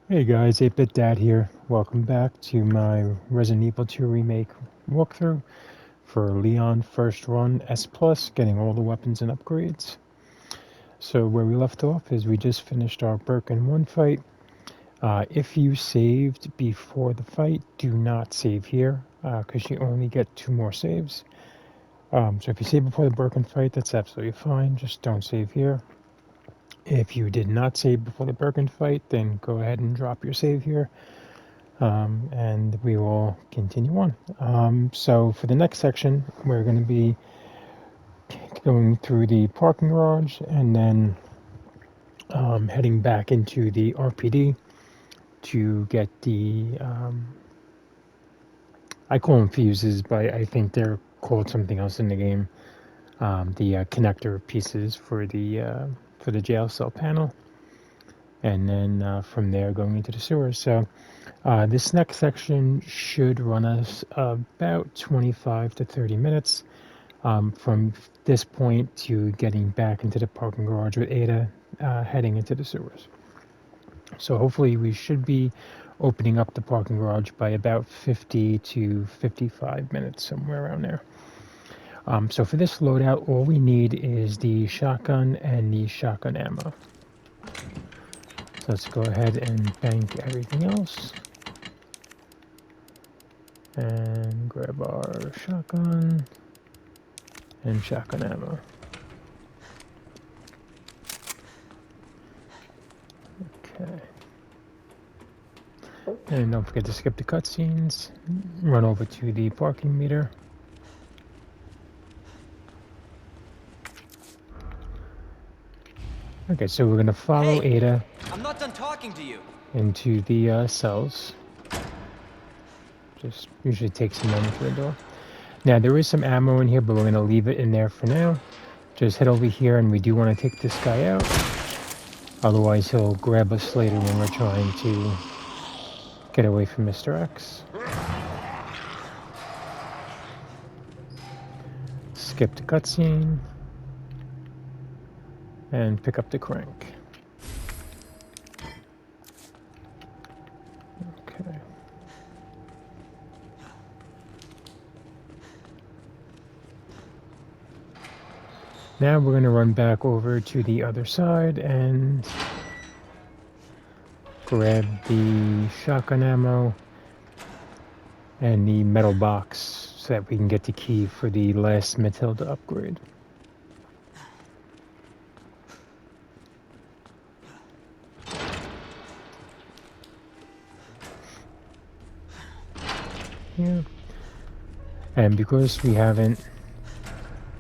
Hey guys, 8-Bit Dad here. Welcome back to my Resident Evil 2 Remake walkthrough for Leon First Run S+, getting all the weapons and upgrades. So where we left off is we just finished our Birkin 1 fight. If you saved before the fight, do not save here, because you only get 2 more saves. So if you save before the Birkin fight, that's absolutely fine, just don't save here. If you did not save before the Birkin fight, then go ahead and drop your save here. And we will continue on. So for the next section, we're going to be going through the parking garage and then heading back into the RPD to get the, I call them fuses, but I think they're called something else in the game, the connector pieces for the jail cell panel. And then from there going into the sewers. So this next section should run us about 25 to 30 minutes from this point to getting back into the parking garage with Ada, heading into the sewers. So hopefully we should be opening up the parking garage by about 50 to 55 minutes, somewhere around there. So for this loadout, all we need is the shotgun and the shotgun ammo. So let's go ahead and bank everything else. And grab our shotgun and shotgun ammo. Okay. And don't forget to skip the cutscenes. Run over to the parking meter. Okay, so we're going to follow Hey, Ada I'm not done talking to you. into the cells. Just usually takes a moment for the door. Now, there is some ammo in here, but we're going to leave it in there for now. Just head over here, and we do want to take this guy out. Otherwise, he'll grab us later when we're trying to get away from Mr. X. Skip the cutscene. And pick up the crank. Okay. Now we're going to run back over to the other side and grab the shotgun ammo and the metal box so that we can get the key for the last Matilda upgrade. Here. And because we haven't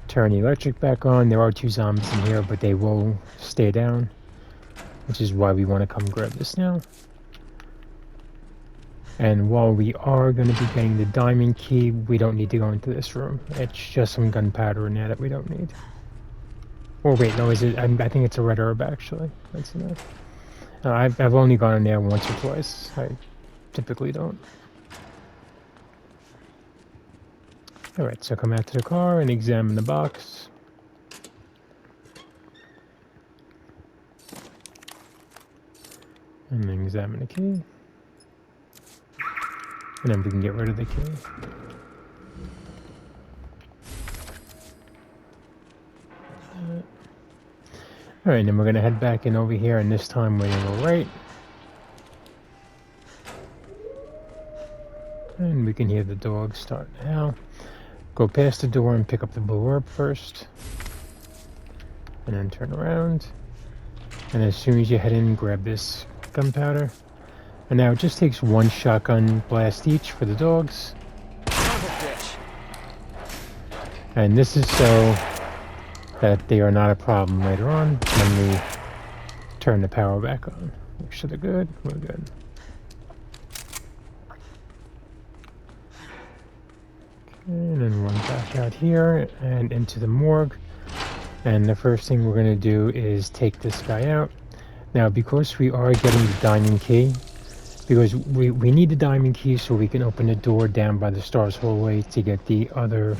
turned the electric back on, there are 2 zombies in here, but they will stay down, which is why we want to come grab this now. And while we are going to be getting the diamond key, we don't need to go into this room. It's just some gunpowder in there that we don't need. Or wait, no, is it? I think it's a red herb, actually. That's enough. I've only gone in there once or twice. I typically don't. Alright, so come out to the car and examine the box. And then examine the key. And then we can get rid of the key. Alright, then we're going to head back in over here, and this time we're going to go right. And we can hear the dog start now. Go past the door and pick up the blue herb first. And then turn around. And as soon as you head in, grab this gunpowder. And now it just takes 1 shotgun blast each for the dogs. Son of a bitch. And this is so that they are not a problem later on when we turn the power back on. Make sure they're good. We're good. And then run back out here and into the morgue. And the first thing we're going to do is take this guy out. Now, because we are getting the diamond key, because we need the diamond key so we can open the door down by the stars hallway to get the other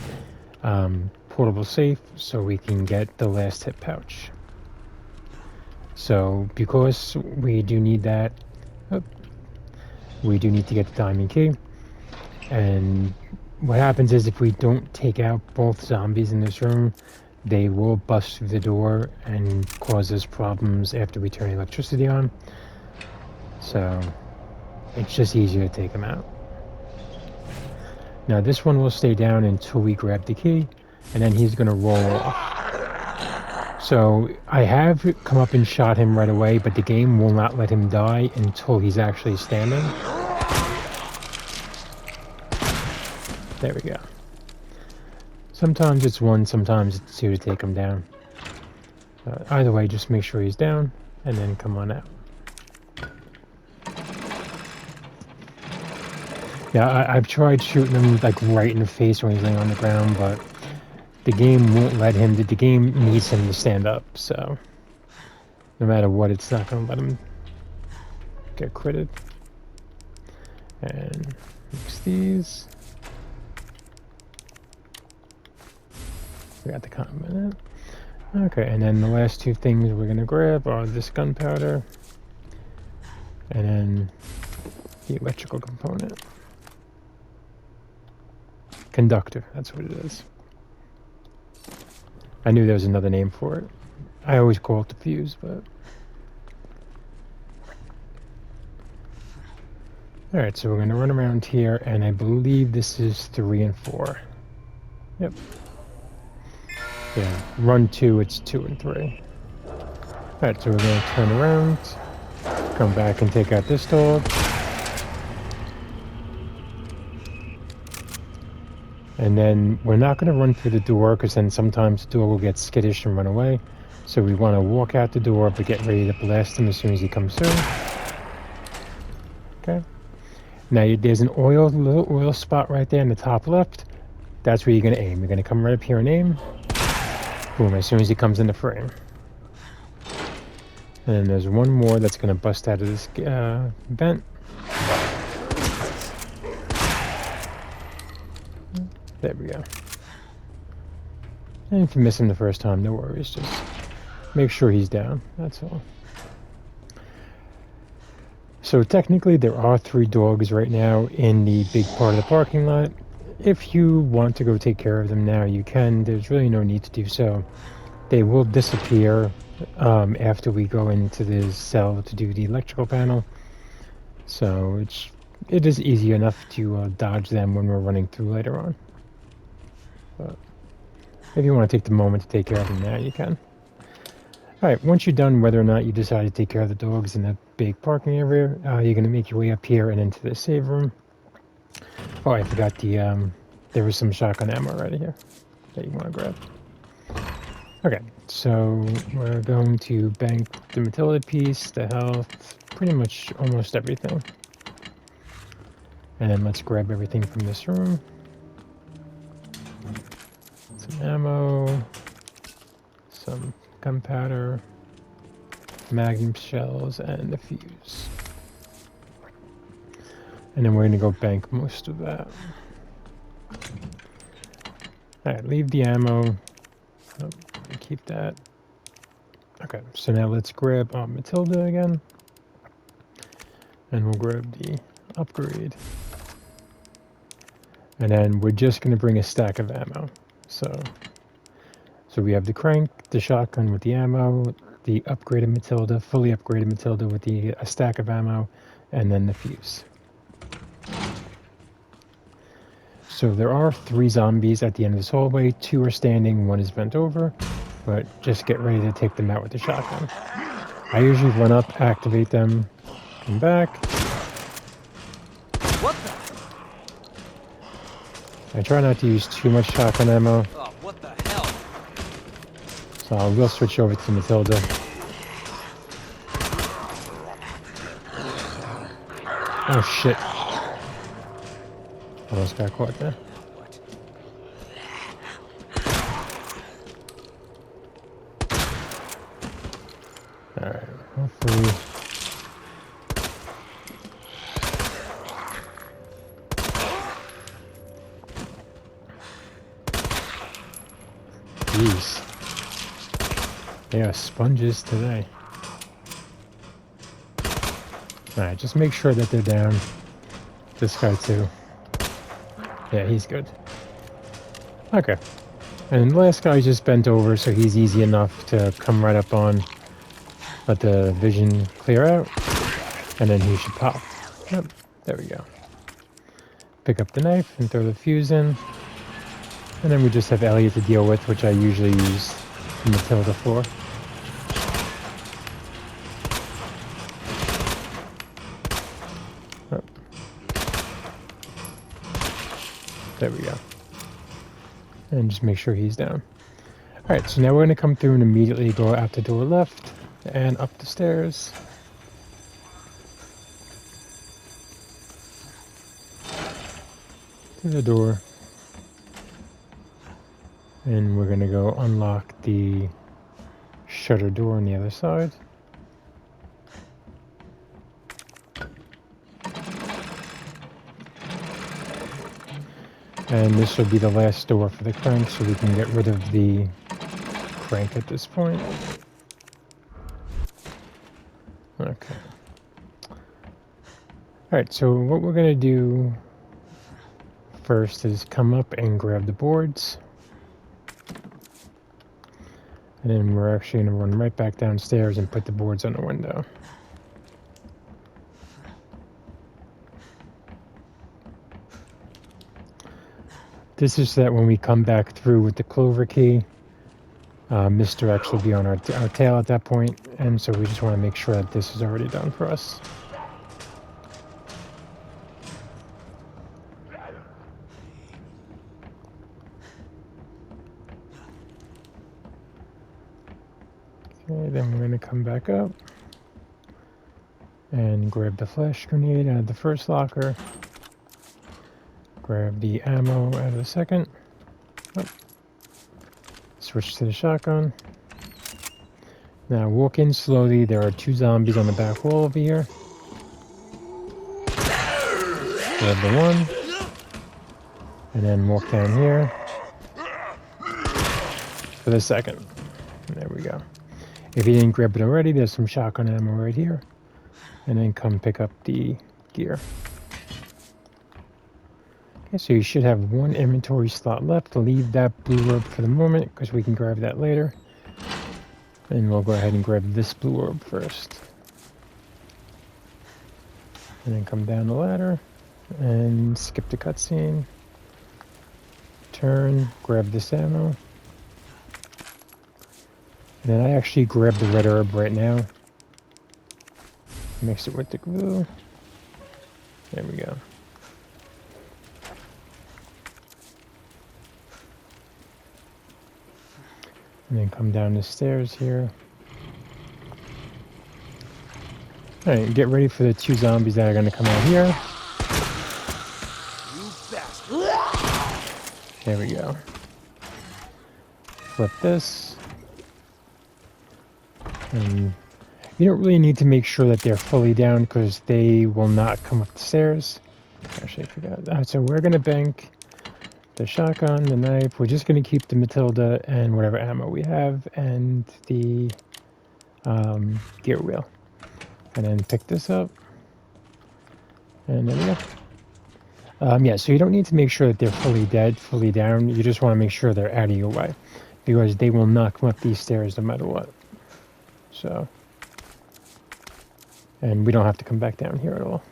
portable safe so we can get the last hit pouch. So because we do need that, we do need to get the diamond key. And what happens is if we don't take out both zombies in this room, they will bust through the door and cause us problems after we turn electricity on. So it's just easier to take them out. Now this one will stay down until we grab the key, and then he's going to roll off. So I have come up and shot him right away, but the game will not let him die until he's actually standing. There we go. Sometimes it's one, sometimes it's two to take him down. Either way, just make sure he's down, and then come on out. Yeah, I've tried shooting him like right in the face when he's laying on the ground, but the game won't let him. The game needs him to stand up, so no matter what, it's not going to let him get critted. And mix these. We got the comment. Okay, and then the last two things we're going to grab are this gunpowder and then the electrical component. Conductor, that's what it is. I knew there was another name for it. I always call it the fuse, but... Alright, so we're going to run around here, and I believe this is 3 and 4. Yep. Yeah, run 2, it's 2 and 3. Alright, so we're going to turn around, come back and take out this dog. And then we're not going to run through the door because then sometimes the door will get skittish and run away. So we want to walk out the door but get ready to blast him as soon as he comes through. Okay. Now there's an little oil spot right there in the top left. That's where you're going to aim. You're going to come right up here and aim. Boom, as soon as he comes in the frame. And then there's one more that's going to bust out of this vent. There we go. And if you miss him the first time, no worries. Just make sure he's down. That's all. So technically there are 3 dogs right now in the big part of the parking lot. If you want to go take care of them now, you can. There's really no need to do so. They will disappear after we go into the cell to do the electrical panel. So it is easy enough to dodge them when we're running through later on. But if you want to take the moment to take care of them now, you can. Alright, once you're done, whether or not you decide to take care of the dogs in the big parking area, you're going to make your way up here and into the save room. Oh, I forgot there was some shotgun ammo right here that you want to grab. Okay, so we're going to bank the Matilda piece, the health, pretty much almost everything. And then let's grab everything from this room. Some ammo, some gunpowder, magnum shells, and the fuse. And then we're going to go bank most of that. Alright, leave the ammo. Oh, keep that. Okay, so now let's grab Matilda again. And we'll grab the upgrade. And then we're just going to bring a stack of ammo. So we have the crank, the shotgun with the ammo, the upgraded Matilda, fully upgraded Matilda with a stack of ammo, and then the fuse. So there are 3 zombies at the end of this hallway. 2 are standing, 1 is bent over, but just get ready to take them out with the shotgun. I usually run up, activate them, come back. What the? I try not to use too much shotgun ammo. Oh, what the hell? So I will switch over to Matilda. Oh shit. Almost got caught there. What? Alright, hopefully... Jeez. They are sponges today. Alright, just make sure that they're down. This guy too. Yeah, he's good. Okay. And the last guy just bent over, so he's easy enough to come right up on. Let the vision clear out. And then he should pop. Yep. There we go. Pick up the knife and throw the fuse in. And then we just have Elliot to deal with, which I usually use Matilda for. Oh. There we go. And just make sure he's down. Alright, so now we're going to come through and immediately go out the door left and up the stairs. To the door. And we're going to go unlock the shutter door on the other side. And this will be the last door for the crank, so we can get rid of the crank at this point. Okay. Alright, so what we're going to do first is come up and grab the boards. And then we're actually going to run right back downstairs and put the boards on the window. This is so that when we come back through with the clover key, Mr. X will be on our tail at that point, and so we just want to make sure that this is already done for us. Okay, then we're going to come back up and grab the flash grenade out of the first locker. Grab the ammo out of the second. Oh. Switch to the shotgun. Now walk in slowly. There are 2 zombies on the back wall over here. Grab the one. And then walk down here for the second. There we go. If you didn't grab it already, there's some shotgun ammo right here. And then come pick up the gear. Okay, so you should have 1 inventory slot left. Leave that blue orb for the moment, because we can grab that later. And we'll go ahead and grab this blue orb first. And then come down the ladder, and skip the cutscene. Turn, grab this ammo. And then I actually grab the red herb right now. Mix it with the glue. There we go. And then come down the stairs here. Alright, get ready for the 2 zombies that are going to come out here. There we go. Flip this. And you don't really need to make sure that they're fully down, because they will not come up the stairs. Actually, I forgot. So we're going to bank the shotgun, the knife. We're just going to keep the Matilda and whatever ammo we have, and the gear wheel. And then pick this up. And there we go. Yeah, so you don't need to make sure that they're fully dead, fully down. You just want to make sure they're out of your way, because they will not come up these stairs no matter what. So, and we don't have to come back down here at all.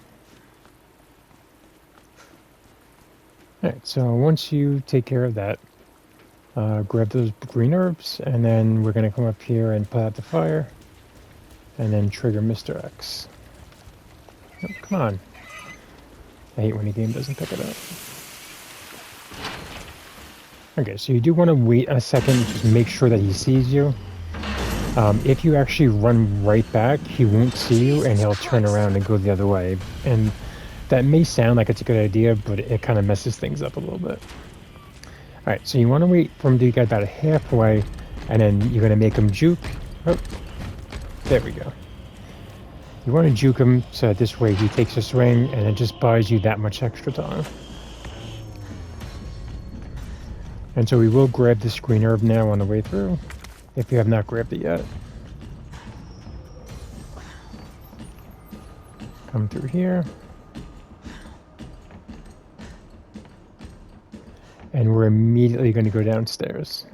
Alright, so once you take care of that, grab those green herbs, and then we're going to come up here and put out the fire, and then trigger Mr. X. Oh, come on. I hate when a game doesn't pick it up. Okay, so you do want to wait a second, just make sure that he sees you. If you actually run right back, he won't see you, and he'll turn around and go the other way. And that may sound like it's a good idea, but it kind of messes things up a little bit. Alright, so you want to wait for him to get about halfway, and then you're going to make him juke. Oh, there we go. You want to juke him so that this way he takes a swing, and it just buys you that much extra time. And so we will grab this green herb now on the way through, if you have not grabbed it yet. Come through here. And we're immediately going to go downstairs.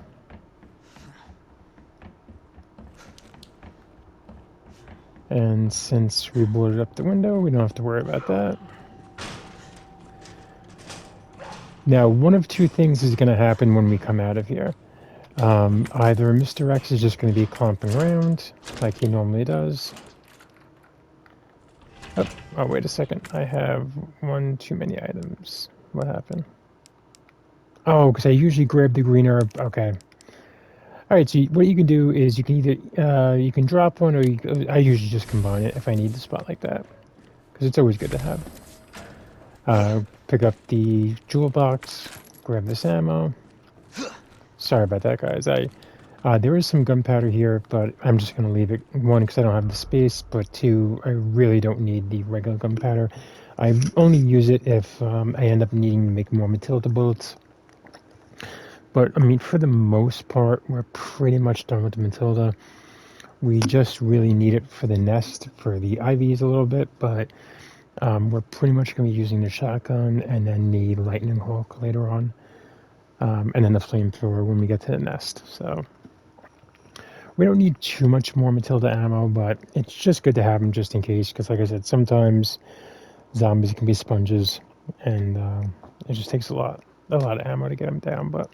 And since we boarded up the window, we don't have to worry about that. Now, one of two things is going to happen when we come out of here. Either Mr. X is just going to be clomping around like he normally does. Oh, wait a second. I have one too many items. What happened? Oh, because I usually grab the green herb. Okay. All right, so what you can do is you can either you can drop one, or I usually just combine it if I need the spot like that, because it's always good to have. Pick up the jewel box, grab this ammo. Sorry about that, guys. There is some gunpowder here, but I'm just going to leave it. One, because I don't have the space, but two, I really don't need the regular gunpowder. I only use it if I end up needing to make more Matilda bullets. But, I mean, for the most part, we're pretty much done with the Matilda. We just really need it for the nest, for the IVs a little bit, but we're pretty much going to be using the shotgun and then the lightning hawk later on. And then the flamethrower when we get to the nest. So we don't need too much more Matilda ammo, but it's just good to have them just in case, because like I said, sometimes zombies can be sponges, and it just takes a lot of ammo to get them down. But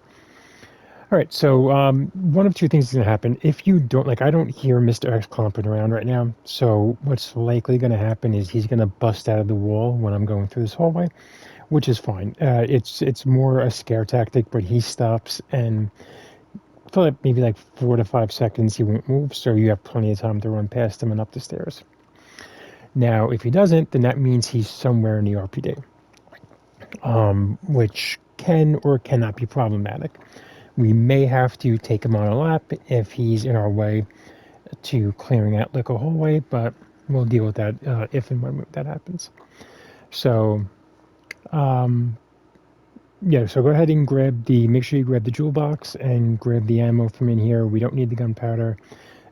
all right, so one of two things is going to happen. If you don't, like, I don't hear Mr. X clomping around right now, so what's likely going to happen is he's going to bust out of the wall when I'm going through this hallway, which is fine. It's more a scare tactic, but he stops, and for like maybe like 4 to 5 seconds he won't move, so you have plenty of time to run past him and up the stairs. Now, if he doesn't, then that means he's somewhere in the RPD, which can or cannot be problematic. We may have to take him on a lap if he's in our way to clearing out like a hallway, but we'll deal with that if and when that happens. So, yeah, so go ahead and make sure you grab the jewel box and grab the ammo from in here. We don't need the gunpowder.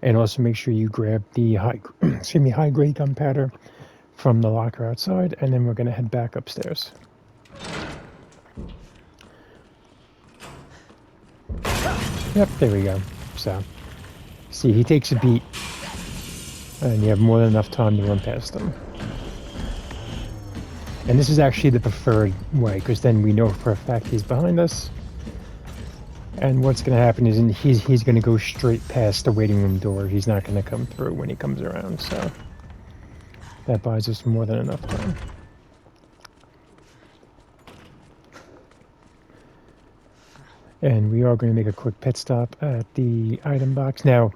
And also make sure you grab the high grade gunpowder from the locker outside, and then we're going to head back upstairs. Yep, there we go. So, see, he takes a beat, and you have more than enough time to run past him. And this is actually the preferred way, because then we know for a fact he's behind us. And what's going to happen is he's going to go straight past the waiting room door. He's not going to come through when he comes around, so that buys us more than enough time. And we are going to make a quick pit stop at the item box. Now,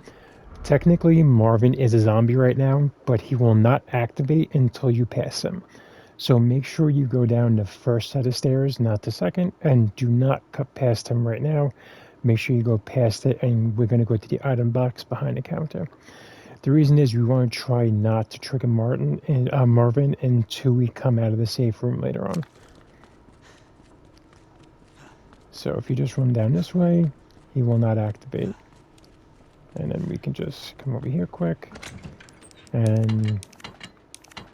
technically, Marvin is a zombie right now, but he will not activate until you pass him. So make sure you go down the first set of stairs, not the second, and do not cut past him right now. Make sure you go past it, and we're going to go to the item box behind the counter. The reason is we want to try not to trigger Marvin until we come out of the safe room later on. So if you just run down this way, he will not activate. And then we can just come over here quick and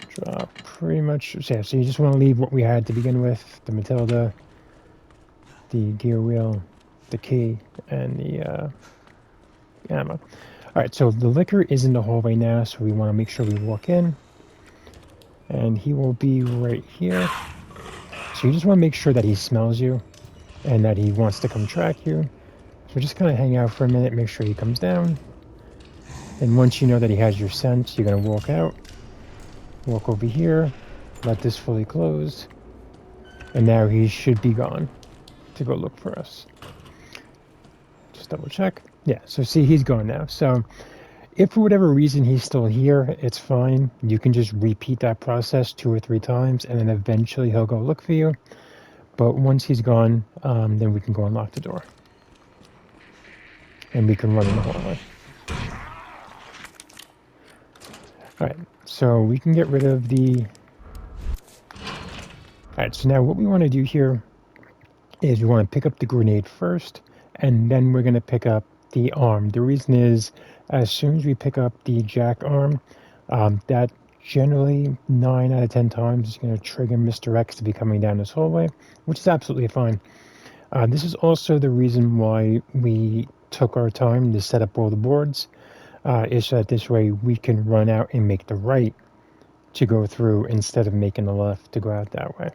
drop pretty much. Yeah, so you just want to leave what we had to begin with: the Matilda, the gear wheel, the key, and the ammo. Alright, so the liquor is in the hallway now, so we want to make sure we walk in. And he will be right here. So you just want to make sure that he smells you and that he wants to come track you. So just kind of hang out for a minute, make sure he comes down. And once you know that he has your scent, you're going to walk out. Walk over here, let this fully close. And now he should be gone to go look for us. Just double check. Yeah, so see, he's gone now. So if for whatever reason he's still here, it's fine. You can just repeat that process 2 or 3 times, and then eventually he'll go look for you. But once he's gone, then we can go unlock the door. And we can run in the hallway. Alright, so we can get rid of the... Alright, so now what we want to do here is we want to pick up the grenade first, and then we're going to pick up the arm. The reason is, as soon as we pick up the jack arm, that generally 9 out of 10 times is going to trigger Mr. X to be coming down this hallway, which is absolutely fine. This is also the reason why we took our time to set up all the boards, is so that this way we can run out and make the right to go through instead of making the left to go out that way.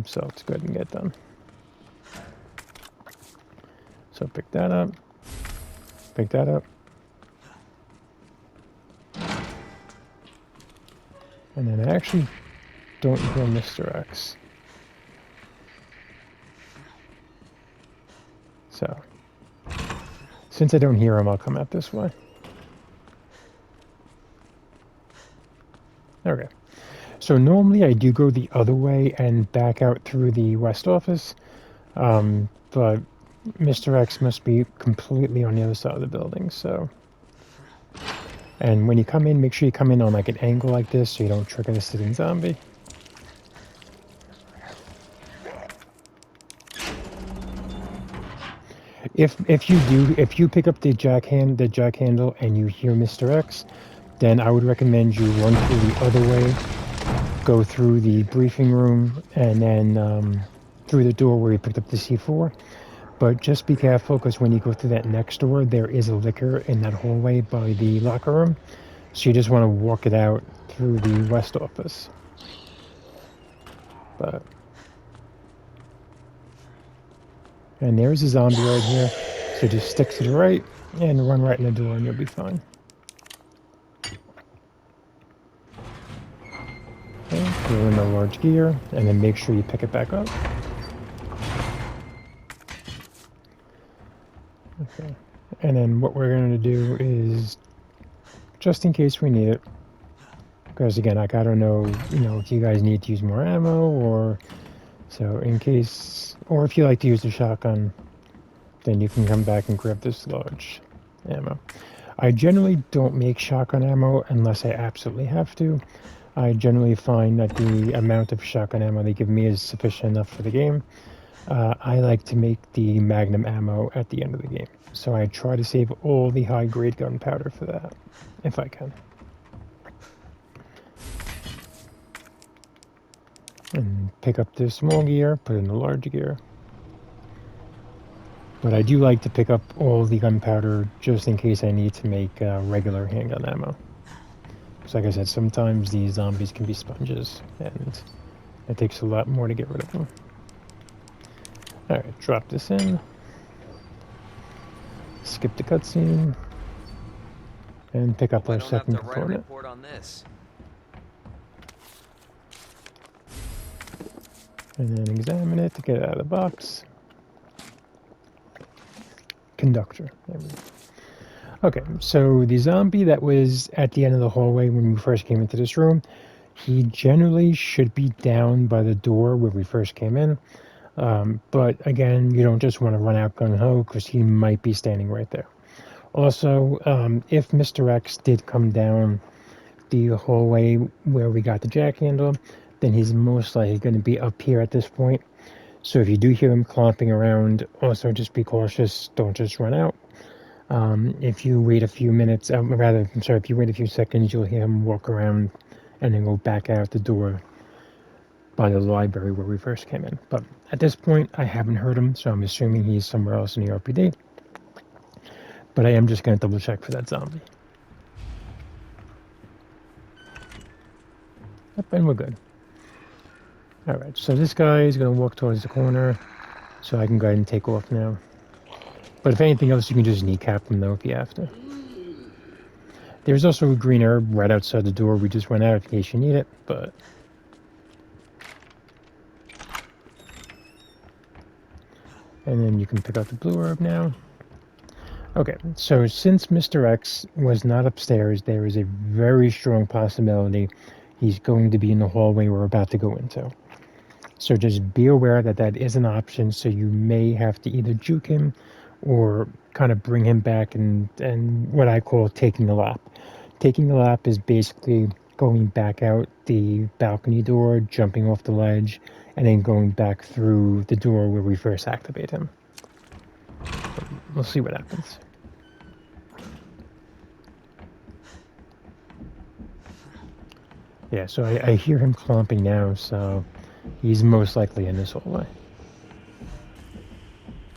So let's go ahead and get done. So pick that up, pick that up, and then I actually don't hear Mr. X. So, since I don't hear him, I'll come out this way. Okay. So normally I do go the other way and back out through the west office, but Mr. X must be completely on the other side of the building, so... And when you come in, make sure you come in on like an angle like this so you don't trigger the sitting zombie. If you pick up the jack handle and you hear Mr. X, then I would recommend you run through the other way, go through the briefing room, and then through the door where you picked up the C4. But just be careful, because when you go through that next door, there is a liquor in that hallway by the locker room. So you just want to walk it out through the west office. But... And there's a zombie right here. So just stick to the right and run right in the door and you'll be fine. Okay, throw in the large gear and then make sure you pick it back up. Okay. And then what we're going to do is, just in case we need it, because again, like, I don't know, if you guys need to use more ammo, or so in case, or if you like to use the shotgun, then you can come back and grab this large ammo. I generally don't make shotgun ammo unless I absolutely have to. I generally find that the amount of shotgun ammo they give me is sufficient enough for the game. I like to make the Magnum ammo at the end of the game. So I try to save all the high-grade gunpowder for that, if I can. And pick up the small gear, put in the large gear. But I do like to pick up all the gunpowder just in case I need to make regular handgun ammo. Because like I said, sometimes these zombies can be sponges, and it takes a lot more to get rid of them. Alright, drop this in. Skip the cutscene. And pick up our second component. On this. And then examine it to get it out of the box. Conductor. There we go. Okay, so the zombie that was at the end of the hallway when we first came into this room, he generally should be down by the door where we first came in. But again, you don't just want to run out gung-ho because he might be standing right there. Also, if Mr. X did come down the hallway where we got the jack handle, then he's most likely going to be up here at this point. So if you do hear him clomping around, also just be cautious. Don't just run out. If you wait a few minutes, if you wait a few seconds, you'll hear him walk around and then go back out the door by the library where we first came in. But at this point, I haven't heard him, so I'm assuming he's somewhere else in the RPD. But I am just going to double check for that zombie. Yep, and we're good. Alright, so this guy is going to walk towards the corner, so I can go ahead and take off now. But if anything else, you can just kneecap him though if you have to. There's also a green herb right outside the door. We just went out in case you need it, but... And then you can pick out the blue herb now. Okay, so since Mr. X was not upstairs, there is a very strong possibility he's going to be in the hallway we're about to go into. So just be aware that that is an option, so you may have to either juke him or kind of bring him back and what I call taking a lap. Taking a lap is basically going back out the balcony door, jumping off the ledge, and then going back through the door where we first activate him. We'll see what happens. Yeah, so I hear him clomping now, so he's most likely in this hallway.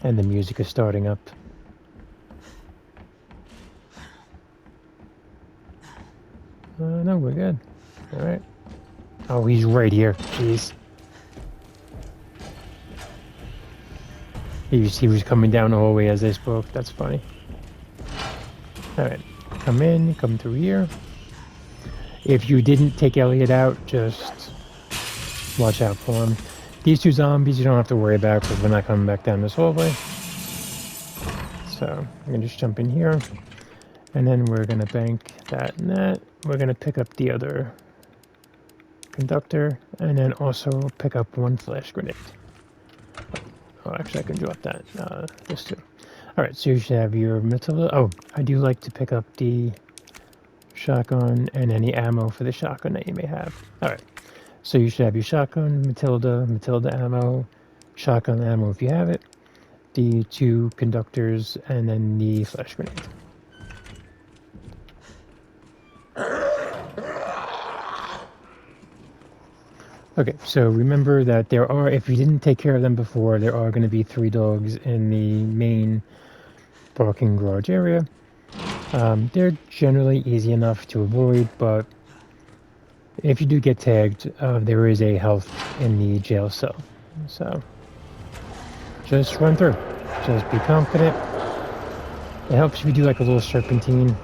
And the music is starting up. No, we're good. Alright. Oh, he's right here. Jeez. He was coming down the hallway as I spoke. That's funny. Alright. Come in, come through here. If you didn't take Elliot out, just watch out for him. These two zombies you don't have to worry about because we're not coming back down this hallway. So I'm going to just jump in here. And then we're going to bank that and that. We're going to pick up the other conductor. And then also pick up one flash grenade. Oh, actually I can drop that. This too. Alright, so you should have your Matilda. Oh, I do like to pick up the shotgun and any ammo for the shotgun that you may have. Alright, so you should have your shotgun, Matilda ammo, shotgun ammo if you have it, the two conductors, and then the flash grenade. Okay, so remember that there are, if you didn't take care of them before, there are going to be 3 dogs in the main parking garage area. They're generally easy enough to avoid, but if you do get tagged, there is a health in the jail cell. So just run through. Just be confident. It helps if you do like a little serpentine.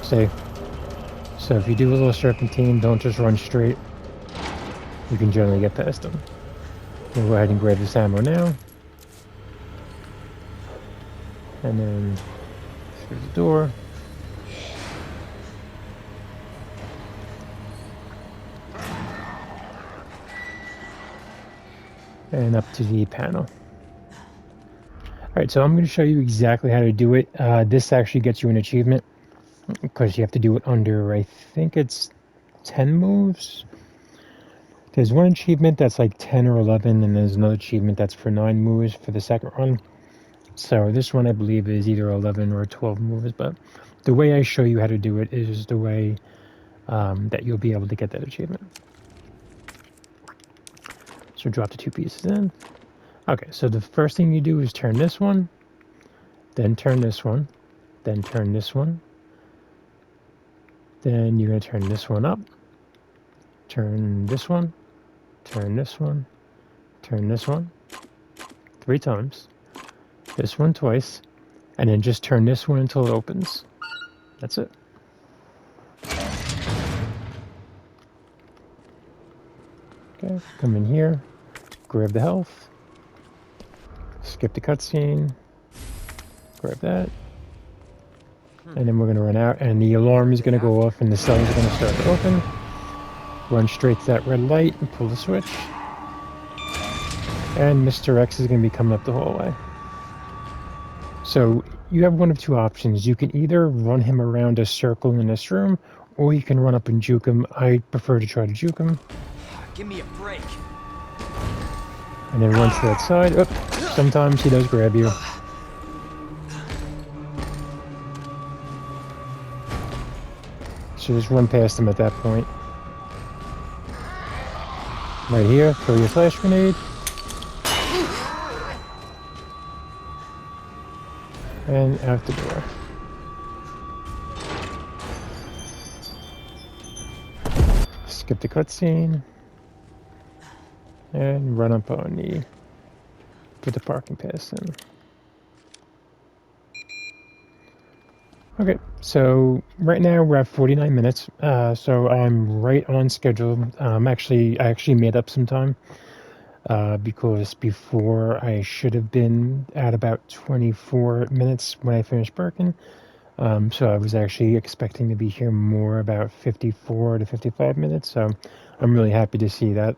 So if you do a little serpentine, don't just run straight. You can generally get past them. We'll go ahead and grab this ammo now. And then through the door. And up to the panel. Alright, so I'm going to show you exactly how to do it. This actually gets you an achievement because you have to do it under, I think it's 10 moves. There's one achievement that's like 10 or 11, and there's another achievement that's for 9 moves for the second run. So this one I believe is either 11 or 12 moves, but the way I show you how to do it is the way that you'll be able to get that achievement. So drop the 2 pieces in. Okay, so the first thing you do is turn this one, then turn this one, then turn this one. Then you're going to turn this one up, turn this one, turn this one, turn this one 3 times, this one twice, and then just turn this one until it opens. That's it. Okay, come in here, grab the health, skip the cutscene, grab that, and then we're going to run out, and the alarm is going to go off, and the cells are going to start to open. Run straight to that red light and pull the switch. And Mr. X is going to be coming up the hallway. So you have one of 2 options. You can either run him around a circle in this room, or you can run up and juke him. I prefer to try to juke him. Give me a break. And then run to that side. Oh, sometimes he does grab you. So just run past him at that point. Right here, throw your flash grenade. And out the door. Skip the cutscene. And run up on the... put the parking pass in. Okay, so right now we're at 49 minutes, so I'm right on schedule. I actually made up some time because before I should have been at about 24 minutes when I finished Birkin. So I was actually expecting to be here more about 54 to 55 minutes, so I'm really happy to see that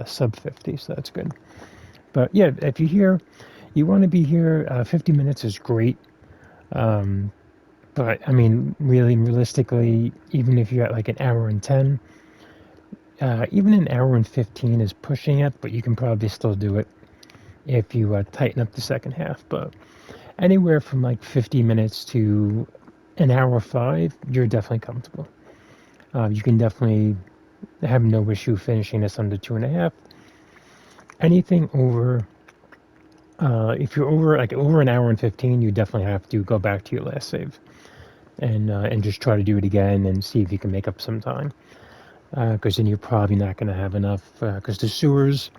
sub 50, so that's good. But yeah, if you're here, you want to be here, 50 minutes is great. But I mean, really, realistically, even if you're at like an hour and 10, even an hour and 15 is pushing it, but you can probably still do it if you tighten up the second half. But anywhere from like 50 minutes to an hour 5, you're definitely comfortable. You can definitely have no issue finishing this under 2.5. Anything over if you're over an hour and 15, you definitely have to go back to your last save and just try to do it again and see if you can make up some time. Because then you're probably not going to have enough. Because the sewers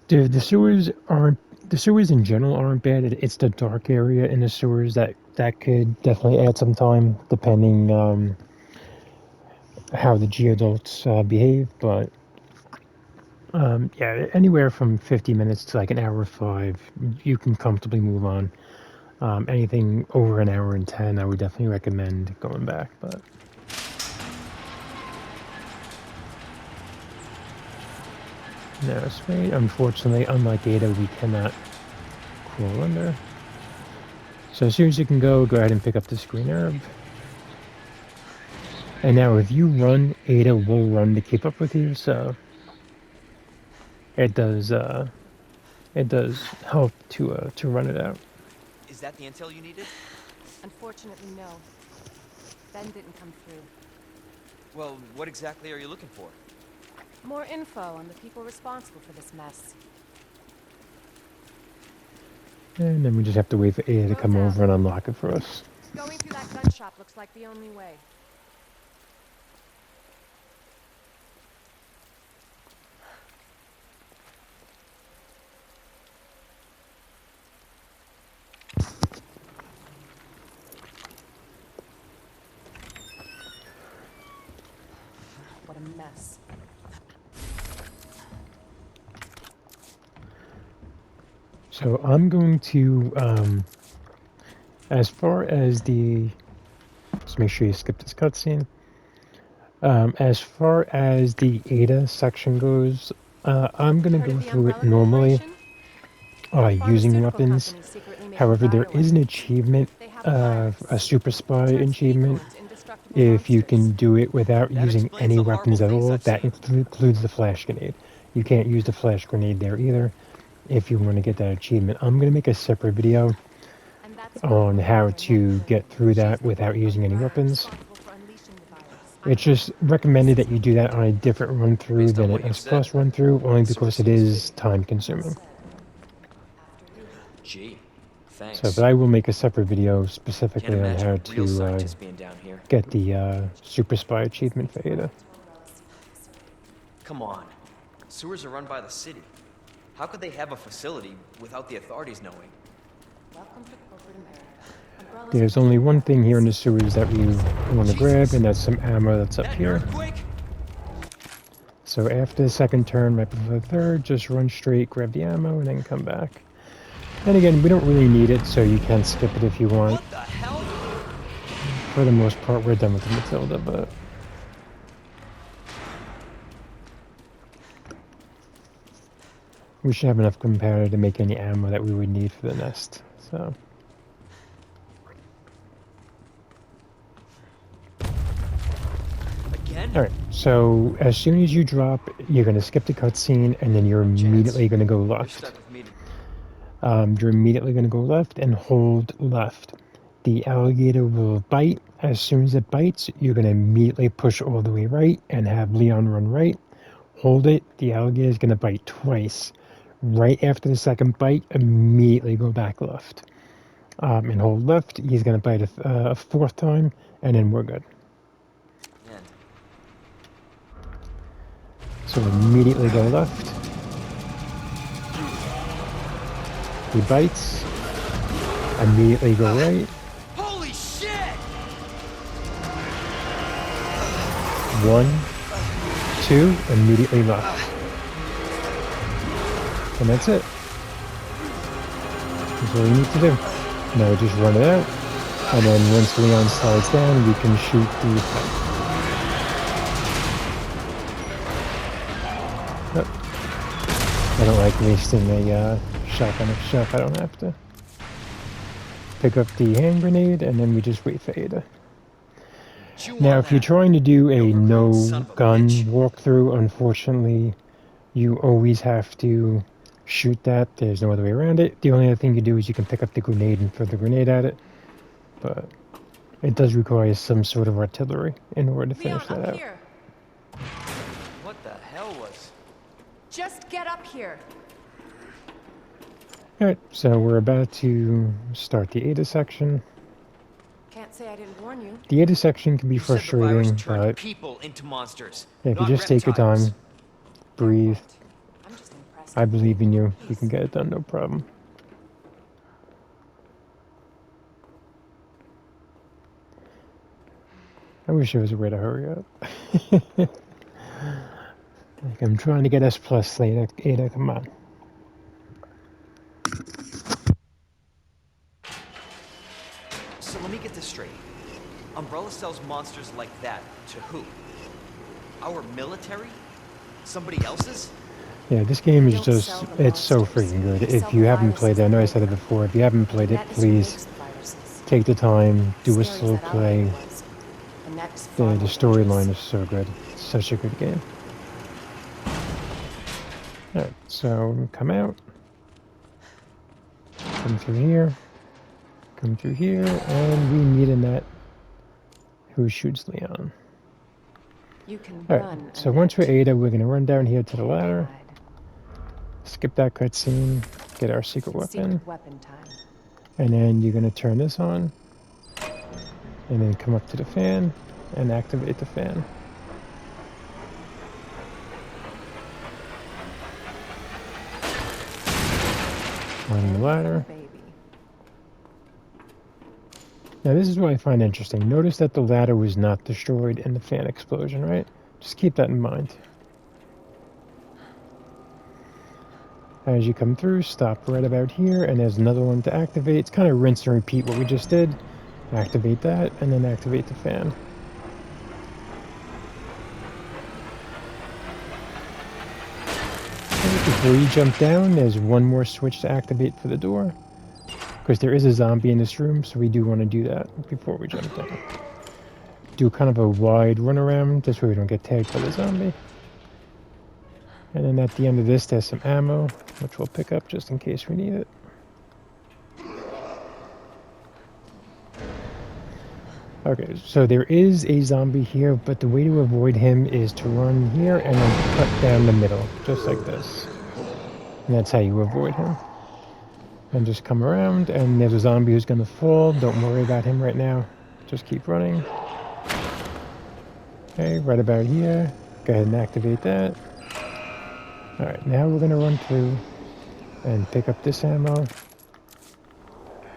the sewers in general aren't bad. It's the dark area in the sewers that could definitely add some time, depending how the geodolts behave. But yeah, anywhere from 50 minutes to like an hour 5, you can comfortably move on. Anything over an hour and 10, I would definitely recommend going back. But no, Spade, unfortunately, unlike Ada, we cannot crawl under. So as soon as you can go ahead and pick up this green herb. And now if you run, Ada will run to keep up with you, so it does help to run it out. Is that the intel you needed? Unfortunately, no. Ben didn't come through. Well, what exactly are you looking for? More info on the people responsible for this mess. And then we just have to wait for Ada to come over and unlock it for us. Going through that gun shop looks like the only way. What a mess. So I'm going to, as far as the, just make sure you skip this cutscene. As far as the Ada section goes, I'm going to go through it normally, using weapons. However, there is an achievement, a super spy achievement. If you can do it without using any weapons at all, that includes the flash grenade. You can't use the flash grenade there either if you want to get that achievement. I'm going to make a separate video on how to get through that without using any weapons. It's just recommended that you do that on a different run-through than an S+ run-through, only because it is time-consuming. Gee, thanks. So, but I will make a separate video specifically on how to get the Super Spy achievement for Ada. Come on. Sewers are run by the city. How could they have a facility without the authorities knowing? Welcome to corporate America. There's only one thing here in the sewers that we want to grab, and that's some ammo that's up here. So after the second turn, right before the third, just run straight, grab the ammo, and then come back. And again, we don't really need it, so you can skip it if you want. What the hell? For the most part, we're done with the Matilda, but... we should have enough gunpowder to make any ammo that we would need for the nest, so... Alright, so as soon as you drop, you're going to skip the cutscene, and then you're immediately going to go left. You're immediately going to go left and hold left. The alligator will bite. As soon as it bites, you're going to immediately push all the way right and have Leon run right. Hold it. The alligator is going to bite twice. Right after the second bite, immediately go back left. And hold left. He's going to bite a fourth time, and then we're good. So immediately go left. He bites. Immediately go right. Holy shit! 1, 2, immediately left. And that's it. That's all you need to do. Now just run it out. And then once Leon slides down, we can shoot the pipe. I don't like wasting a shotgun if I don't have to. Pick up the hand grenade, and then we just wait for Ada. Now, if you're trying to do a no-gun walkthrough, unfortunately, you always have to shoot that. There's no other way around it. The only other thing you do is you can pick up the grenade and throw the grenade at it. But it does require some sort of artillery in order to finish that out. Here. What the hell was... Just get up here. Alright, so we're about to start the Ada section. Can't say I didn't warn you. The Ada section can be You said the virus frustrating, turned but people into monsters, yeah, if you not just take your reptiles. time, breathe, Fair point. I'm just impressed. I with believe in you. You peace. can get it done, no problem. I wish there was a way to hurry up. Like I'm trying to get S plus Ada, Ada, come on. So let me get this straight. Umbrella sells monsters like that to who? Our military? Somebody else's? Yeah, this game They is don't just, sell the it's so monsters. freaking good. They sell If you the haven't played viruses it, I know I that said it make them. before, if you haven't played it, Net is who please makes the viruses. take the time, do a Scary slow as that play. outbreak was. And that is The far more storyline dangerous. is so good. It's such a good game. Alright, so come out. Come through here. Come through here, and we meet Annette, who shoots Leon. You can Alright, run. so once we're Annette. Ada, we're gonna run down here to the Can't ladder, hide. skip that cutscene, get our secret weapon, Secret weapon time. and then you're gonna turn this on, and then come up to the fan, and activate the fan. On the And ladder. baby. Now this is what I find interesting. Notice that the ladder was not destroyed in the fan explosion, right? Just keep that in mind. As you come through, stop right about here, and there's another one to activate. It's kind of rinse and repeat what we just did. Activate that, and then activate the fan. Okay, before you jump down, there's one more switch to activate for the door. Because there is a zombie in this room, so we do want to do that before we jump down. Do kind of a wide runaround, this way we don't get tagged by the zombie. And then at the end of this, there's some ammo, which we'll pick up just in case we need it. Okay, so there is a zombie here, but the way to avoid him is to run here and then cut down the middle, just like this. And that's how you avoid him. And just come around, and there's a zombie who's going to fall. Don't worry about him right now. Just keep running. Okay, right about here. Go ahead and activate that. Alright, now we're going to run through and pick up this ammo.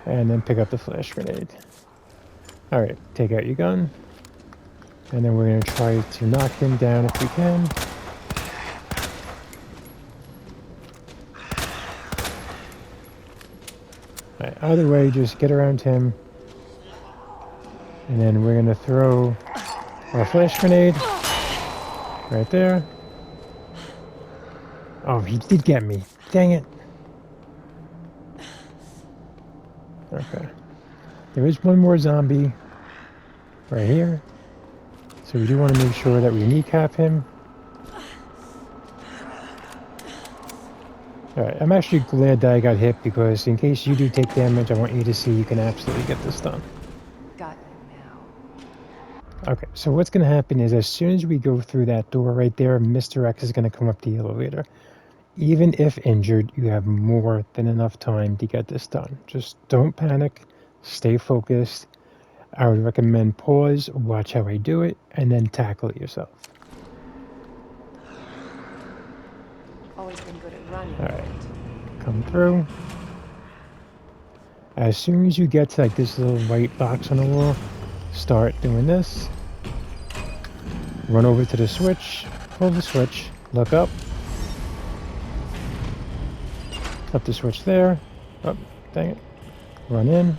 And then pick up the flash grenade. Alright, take out your gun. And then we're going to try to knock him down if we can. Alright, either way, just get around him. And then we're going to throw our flash grenade. Right there. Oh, he did get me. Dang it. Okay. There is one more zombie right here. So we do want to make sure that we kneecap him. Alright, I'm actually glad that I got hit because in case you do take damage, I want you to see you can absolutely get this done. Got you now. Okay, so what's going to happen is as soon as we go through that door right there, Mr. X is going to come up the elevator. Even if injured, you have more than enough time to get this done. Just don't panic, stay focused. I would recommend pause, watch how I do it, and then tackle it yourself. Always been good at running. Alright, come through. As soon as you get to like this little white box on the wall, start doing this. Run over to the switch, pull the switch, look up. Up the switch there. Oh, dang it. Run in.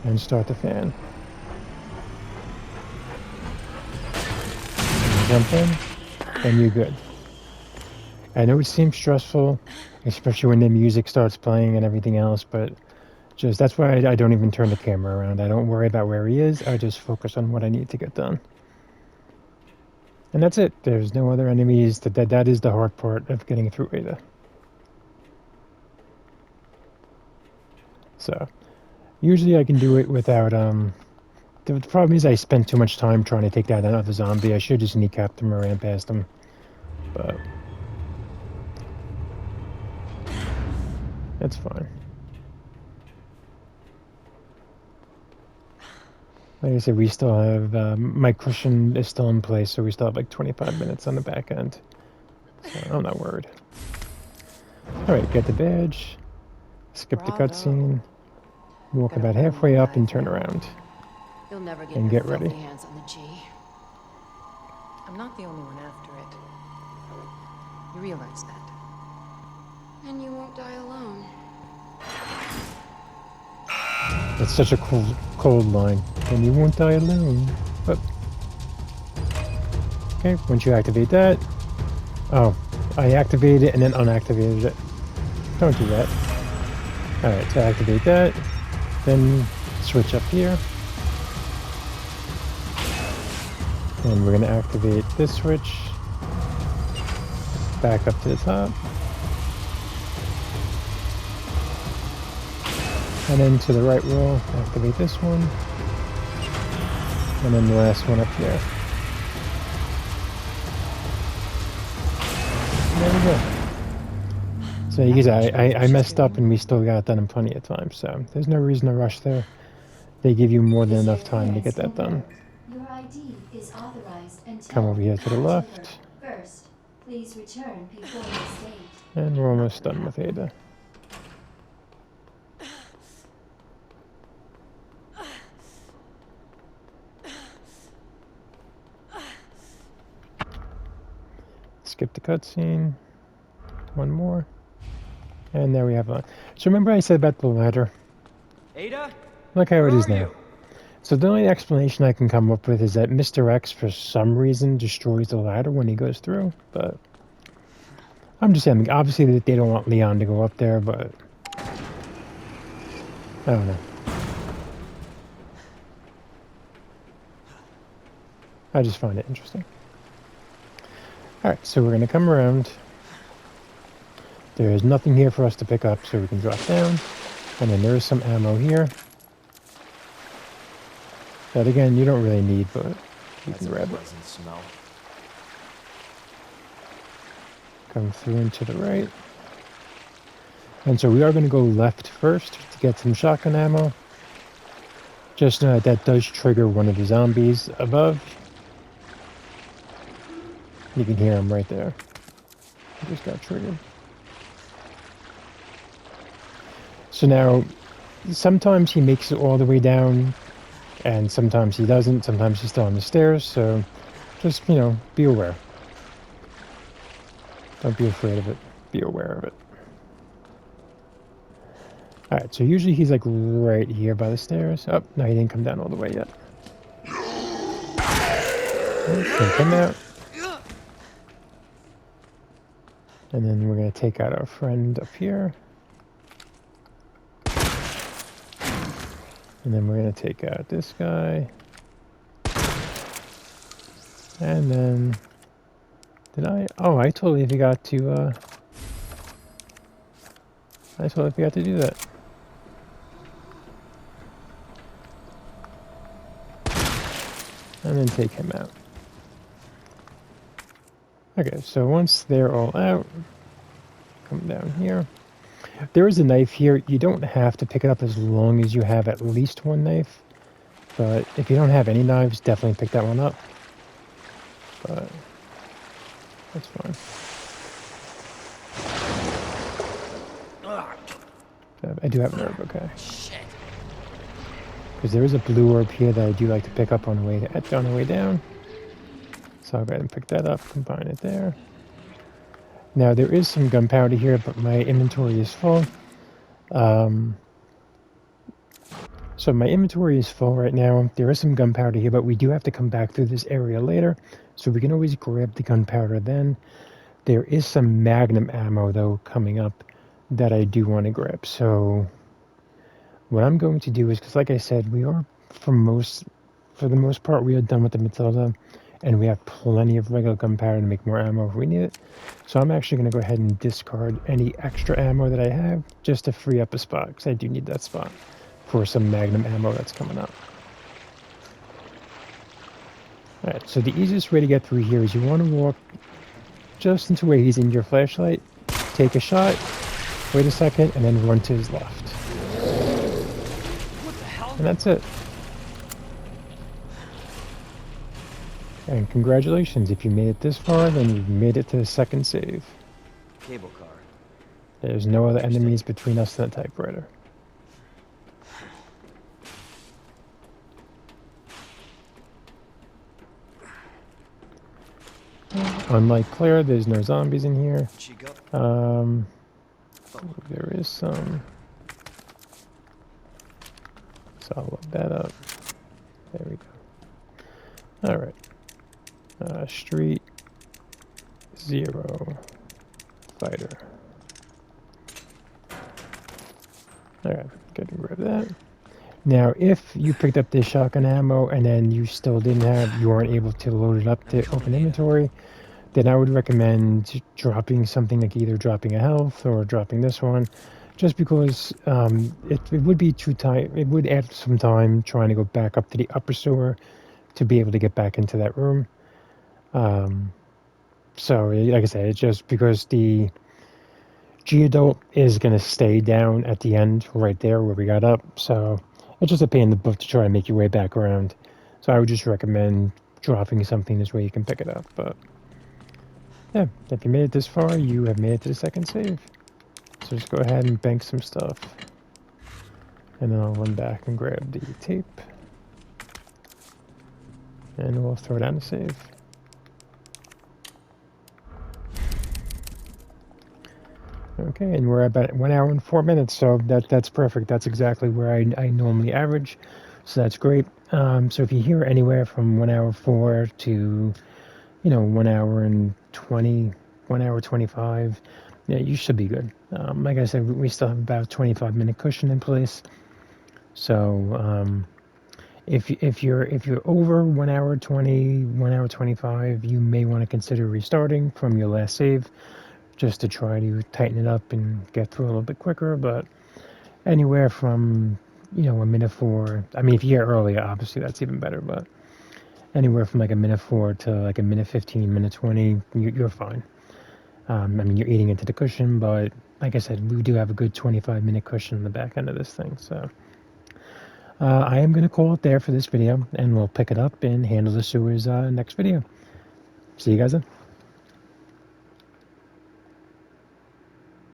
And start the fan. Jump in, and you're good. I know it seems stressful, especially when the music starts playing and everything else, but just that's why I don't even turn the camera around. I don't worry about where he is. I just focus on what I need to get done. And that's it. There's no other enemies. That is the hard part of getting through Ada. So, usually I can do it without, the problem is I spend too much time trying to take down another zombie. I should just kneecap him or ran past him. But, That's fine. Like I said, we still have, my cushion is still in place, so we still have like 25 minutes on the back end. So I'm not worried. Alright, get the badge. Skip the Bravo. cutscene. Walk Gonna about earn halfway my up and turn eyebrow. around. You'll never get And your get ready. filthy hands on the G. I'm not the only one after it. You realize that. And you won't die alone. It's such a cold line. And you won't die alone. But okay, once you activate that. Oh, I activated it and then unactivated it. Don't do that. Alright, so activate that. Then switch up here. And we're going to activate this switch. Back up to the top. And then to the right wall, activate this one. And then the last one up here. There we go. So you can see, I messed up and we still got it done in plenty of time, so there's no reason to rush there. They give you more than enough time to get that done. Your ID is authorized until Come over here to the left. First, please return before mistake. And we're almost done with Ada. Skip the cutscene. One more. And there we have one. So remember I said about the ladder? Ada? Look how it Where is are now. you? So the only explanation I can come up with is that Mr. X, for some reason, destroys the ladder when he goes through, but I'm just saying, obviously they don't want Leon to go up there, but I don't know. I just find it interesting. Alright, so we're going to come around. There is nothing here for us to pick up, so we can drop down. And then there is some ammo here. That again, you don't really need, but you That's can a grab it. pleasant smell. Come through and to the right. And so we are going to go left first to get some shotgun ammo. Just know that does trigger one of the zombies above. You can hear him right there. He just got triggered. So now, sometimes he makes it all the way down, and sometimes he doesn't. Sometimes he's still on the stairs, so just, you know, be aware. Don't be afraid of it. Be aware of it. Alright, so usually he's like right here by the stairs. Oh, no, he didn't come down all the way yet. Okay, come out. And then we're going to take out our friend up here. And then we're going to take out this guy. And then... Did I? Oh, I totally forgot to, I totally forgot to do that. And then take him out. Okay, so once they're all out, come down here. There is a knife here. You don't have to pick it up as long as you have at least one knife. But if you don't have any knives, definitely pick that one up. But that's fine. I do have an herb, okay. Shit. Because there is a blue orb here that I do like to pick up on the way down. So I'll go ahead and pick that up, combine it there. Now there is some gunpowder here, but my inventory is full. So my inventory is full right now. There is some gunpowder here, but we do have to come back through this area later. So we can always grab the gunpowder then. There is some magnum ammo though coming up that I do want to grab. So what I'm going to do is, because like I said, we are, for the most part, we are done with the Matilda. And we have plenty of regular gunpowder to make more ammo if we need it. So I'm actually going to go ahead and discard any extra ammo that I have just to free up a spot, because I do need that spot for some magnum ammo that's coming up. Alright, so the easiest way to get through here is you want to walk just into where he's in your flashlight, take a shot, wait a second, and then run to his left. What the hell? And that's it. And congratulations, if you made it this far, then you've made it to the second save. Cable car. There's no other enemies between us and the typewriter. Unlike Claire, there's no zombies in here. Where'd she go? There is some. So I'll look that up. There we go. Alright. Street 0 fighter. Alright, good to grab that. Now, if you picked up this shotgun ammo and then you still you weren't able to load it up to open inventory, then I would recommend dropping something like either dropping a health or dropping this one, just because it would be too tight. It would add some time trying to go back up to the upper sewer to be able to get back into that room. So, like I said, it's just because the Geodolt is going to stay down at the end right there where we got up. So it's just a pain in the butt to try and make your way back around. So I would just recommend dropping something this way you can pick it up. But yeah, if you made it this far, you have made it to the second save. So just go ahead and bank some stuff. And then I'll run back and grab the tape. And we'll throw down the save. Okay, and we're about 1 hour and 4 minutes, so that's perfect. That's exactly where I normally average, so that's great. So if you hear anywhere from 1 hour 4 to, 1 hour and 20, 1 hour 25, yeah, you should be good. Like I said, we still have about a 25-minute cushion in place. So if you're over 1 hour 20, 1 hour 25, you may want to consider restarting from your last save, just to try to tighten it up and get through a little bit quicker. But anywhere from, a minute 4, I mean, if you get earlier, obviously that's even better, but anywhere from like a minute 4 to like a minute 15, minute 20, you're fine. I mean, you're eating into the cushion, but like I said, we do have a good 25-minute cushion on the back end of this thing. So I am going to call it there for this video, and we'll pick it up and handle the sewers next video. See you guys then.